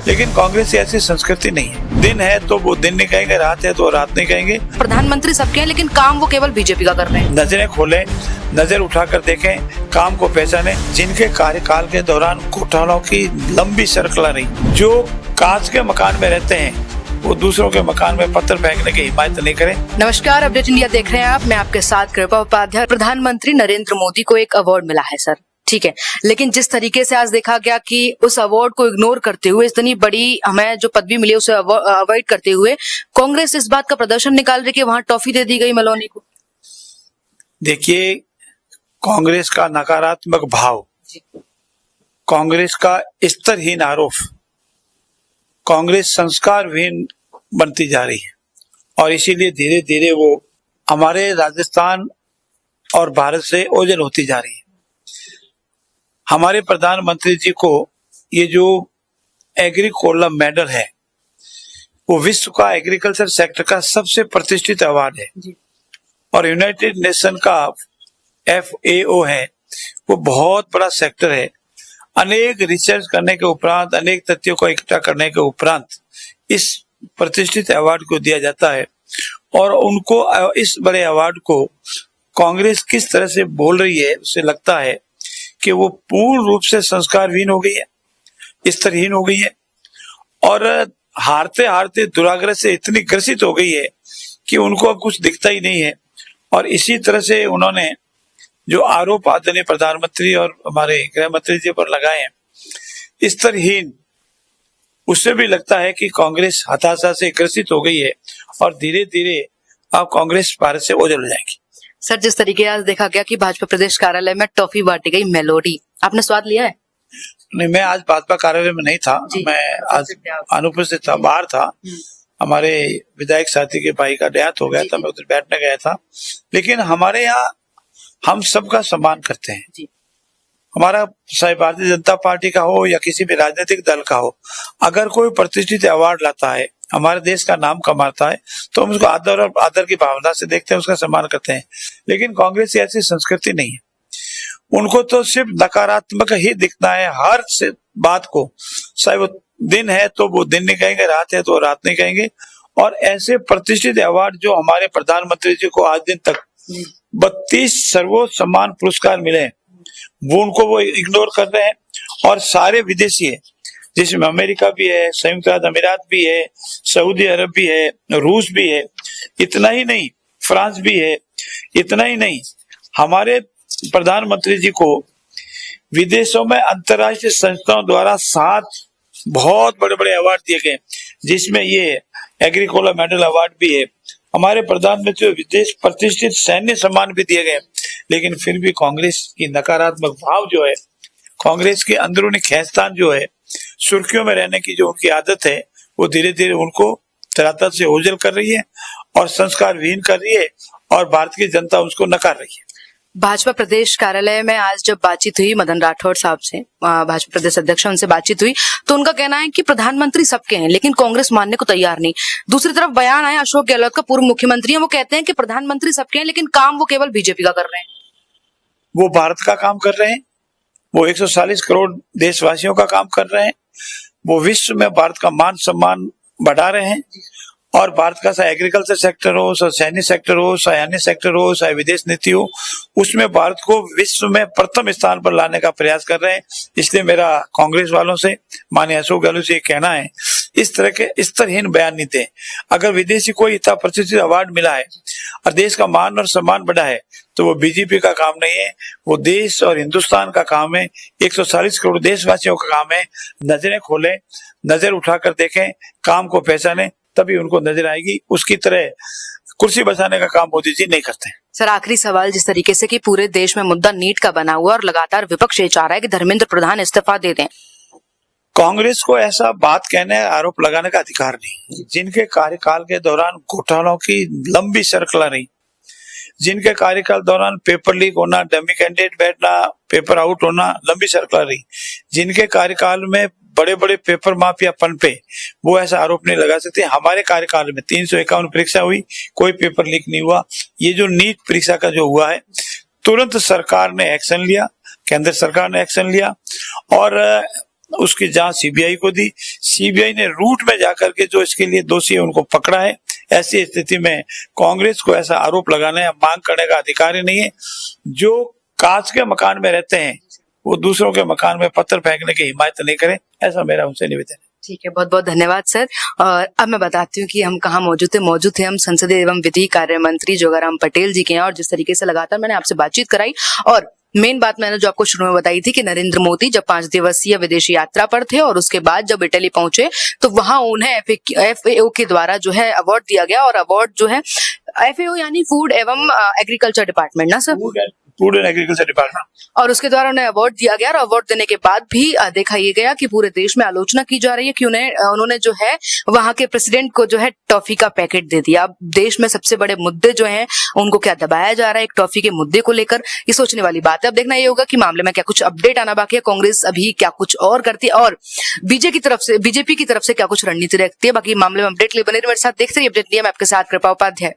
लेकिन कांग्रेस की ऐसी संस्कृति नहीं है। दिन है तो वो दिन नहीं कहेंगे, रात है तो रात नहीं कहेंगे। प्रधानमंत्री सबके हैं लेकिन काम वो केवल बीजेपी का कर रहे हैं। नजरें खोलें, नजर उठाकर देखें, काम को पहचाने। जिनके कार्यकाल के दौरान घोटालों की लंबी श्रृंखला रही, जो कांच के मकान में रहते हैं वो दूसरों के मकान में पत्थर फेंकने की हिमायत नहीं करें। नमस्कार, अपडेट इंडिया देख रहे हैं आप। मैं आपके साथ कृपा उपाध्याय। प्रधानमंत्री नरेंद्र मोदी को एक अवार्ड मिला है सर, ठीक है, लेकिन जिस तरीके से आज देखा गया कि उस अवार्ड को इग्नोर करते हुए, इतनी बड़ी हमें जो पदवी मिली उसे अवॉइड करते हुए कांग्रेस इस बात का प्रदर्शन निकाल रही है कि वहां टॉफी दे दी गई मलोनी को। देखिए, कांग्रेस का नकारात्मक भाव, कांग्रेस का स्तरहीन आरोप, कांग्रेस संस्कारहीन बनती जा रही है और इसीलिए धीरे धीरे वो हमारे राजस्थान और भारत से ओझल होती जा रही है। हमारे प्रधानमंत्री जी को ये जो एग्रीकोला मेडल है वो विश्व का एग्रीकल्चर सेक्टर का सबसे प्रतिष्ठित अवार्ड है और यूनाइटेड नेशन का FAO है, वो बहुत बड़ा सेक्टर है। अनेक रिसर्च करने के उपरांत, अनेक तथ्यों को इकट्ठा करने के उपरांत इस प्रतिष्ठित अवार्ड को दिया जाता है और उनको इस बड़े अवार्ड को कांग्रेस किस तरह से बोल रही है, उसे लगता है कि वो पूर्ण रूप से संस्कारहीन हो गई है, स्तरहीन हो गई है और हारते हारते दुराग्रह से इतनी ग्रसित हो गई है कि उनको अब कुछ दिखता ही नहीं है। और इसी तरह से उन्होंने जो आरोप आदरणीय प्रधानमंत्री और हमारे गृह मंत्री जी पर लगाए हैं स्तरहीन, उससे भी लगता है कि कांग्रेस हताशा से ग्रसित हो गई है और धीरे धीरे अब कांग्रेस भारत से ओझल हो जाएगी। सर, जिस तरीके आज देखा गया कि भाजपा प्रदेश कार्यालय में टॉफी बांटी गई मेलोडी, आपने स्वाद लिया है? नहीं, मैं आज भाजपा कार्यालय में नहीं था, मैं आज अनुपस्थित था, बाहर था। हमारे विधायक साथी के भाई का देहांत हो गया था, मैं उधर बैठने गया था। लेकिन हमारे यहाँ हम सबका सम्मान करते हैं। हमारा चाहे भारतीय जनता पार्टी का हो या किसी भी राजनीतिक दल का हो, अगर कोई प्रतिष्ठित अवार्ड लाता है, हमारे देश का नाम कमाता है, तो हम उसको आदर और आदर की भावना से देखते हैं, उसका सम्मान करते हैं। लेकिन कांग्रेस की ऐसी संस्कृति नहीं है। उनको तो सिर्फ नकारात्मक ही दिखना है हर बात को, चाहे वो दिन है तो वो दिन नहीं कहेंगे, रात है तो रात नहीं कहेंगे। और ऐसे प्रतिष्ठित अवार्ड जो हमारे प्रधानमंत्री जी को आज दिन तक 32 सर्वोच्च सम्मान पुरस्कार मिले, वो इग्नोर कर रहे हैं। और सारे विदेशी है, जिसमें अमेरिका भी है, संयुक्त अरब अमीरात भी है, सऊदी अरब भी है, रूस भी है, इतना ही नहीं फ्रांस भी है, इतना ही नहीं हमारे प्रधानमंत्री जी को विदेशों में अंतर्राष्ट्रीय संस्थाओं द्वारा 7 बहुत बड़े बड़े अवार्ड दिए गए, जिसमें ये एग्रीकोला मेडल अवार्ड भी है। हमारे प्रधानमंत्री विदेश प्रतिष्ठित सैन्य सम्मान भी दिए गए। लेकिन फिर भी कांग्रेस की नकारात्मक भाव जो है, कांग्रेस की अंदरूनी खींचतान जो है, सुर्खियों में रहने की जो उनकी आदत है, वो धीरे धीरे उनको धरातल से ओझल कर रही है और संस्कारहीन कर रही है और भारत की जनता उसको नकार रही है। भाजपा प्रदेश कार्यालय में आज जब बातचीत हुई मदन राठौड़ साहब से, भाजपा प्रदेश अध्यक्ष, उनसे बातचीत हुई तो उनका कहना है कि प्रधानमंत्री सबके हैं लेकिन कांग्रेस मानने को तैयार नहीं। दूसरी तरफ बयान आया अशोक गहलोत का, पूर्व मुख्यमंत्री हैं, वो कहते हैं कि प्रधानमंत्री सबके हैं लेकिन काम वो केवल बीजेपी का कर रहे हैं। वो भारत का काम कर रहे हैं, वो 140 करोड़ देशवासियों का काम कर रहे हैं, वो विश्व में भारत का मान सम्मान बढ़ा रहे हैं और भारत का चाहे एग्रीकल्चर सेक्टर हो, चाहे सैन्य सेक्टर हो, चाहे अन्य सेक्टर हो, चाहे विदेश नीति हो, उसमें भारत को विश्व में प्रथम स्थान पर लाने का प्रयास कर रहे हैं। इसलिए मेरा कांग्रेस वालों से, माननीय अशोक गहलोत से कहना है, इस तरह के स्तरहीन बयान नहीं दें। अगर विदेशी कोई इतना प्रतिष्ठित अवार्ड मिला है और देश का मान और सम्मान बढ़ा है तो वो बीजेपी का काम नहीं है, वो देश और हिंदुस्तान का काम है, 140 करोड़ देशवासियों का काम है। नजरें खोलें, नजर उठाकर देखें, काम को पहचाने, तभी उनको नजर आएगी। उसकी तरह कुर्सी बचाने का काम मोदी जी नहीं करते। सर, आखिरी सवाल, जिस तरीके से कि पूरे देश में मुद्दा नीट का बना हुआ और लगातार विपक्ष ये चाह रहा है कि धर्मेंद्र प्रधान इस्तीफा दे दें, कांग्रेस को ऐसा बात कहने, आरोप लगाने का अधिकार नहीं। जिनके कार्यकाल के दौरान घोटालों की लंबी श्रृंखला रही, जिनके कार्यकाल दौरान पेपर लीक होना, डमी कैंडिडेट बैठना, पेपर आउट होना, लंबी श्रृंखला रही, जिनके कार्यकाल में बड़े बड़े पेपर माफिया पनपे, वो ऐसा आरोप नहीं लगा सकते। हमारे कार्यकाल में 351 परीक्षा हुई, कोई पेपर लीक नहीं हुआ। ये जो नीट परीक्षा का जो हुआ है, तुरंत सरकार ने एक्शन लिया, केंद्र सरकार ने एक्शन लिया और उसकी जांच सीबीआई को दी। सीबीआई ने रूट में जाकर के जो इसके लिए दोषी है उनको पकड़ा है। ऐसी स्थिति में कांग्रेस को ऐसा आरोप लगाने या मांग करने का अधिकार ही नहीं है। जो कांच के मकान में रहते हैं वो दूसरों के मकान में पत्थर फेंकने की हिमायत नहीं करें, ऐसा मेरा उनसे निवेदन है। ठीक है, बहुत बहुत धन्यवाद सर। और अब मैं बताती हूँ कि हम कहाँ मौजूद थे हम संसदीय एवं विधि कार्य मंत्री जोगाराम पटेल जी के यहाँ। और जिस तरीके से लगातार मैंने आपसे बातचीत कराई और मेन बात मैंने जो आपको शुरू में बताई थी कि नरेंद्र मोदी जब 5 दिवसीय विदेशी यात्रा पर थे और उसके बाद जब इटली पहुंचे तो वहां उन्हें FAO के द्वारा जो है अवार्ड दिया गया। और अवार्ड जो है FAO यानी फूड एवं एग्रीकल्चर डिपार्टमेंट ना sir, food and agriculture department, और उसके द्वारा उन्हें अवार्ड दिया गया। और अवार्ड देने के बाद भी देखा ये गया कि पूरे देश में आलोचना की जा रही है कि उन्होंने जो है वहां के प्रेसिडेंट को जो है टॉफी का पैकेट दे दिया। अब देश में सबसे बड़े मुद्दे जो हैं उनको क्या दबाया जा रहा है एक टॉफी के मुद्दे को लेकर, ये सोचने वाली बात है। अब देखना ये होगा कि मामले में क्या कुछ अपडेट आना बाकी है, कांग्रेस अभी क्या कुछ और करती है और बीजेपी की तरफ से क्या कुछ रणनीति रखती है। बाकी मामले में अपडेट लिए बने रहिए मेरे साथ, देखते रहिए अपडेट लिए। मैं आपके साथ कृपा उपाध्याय।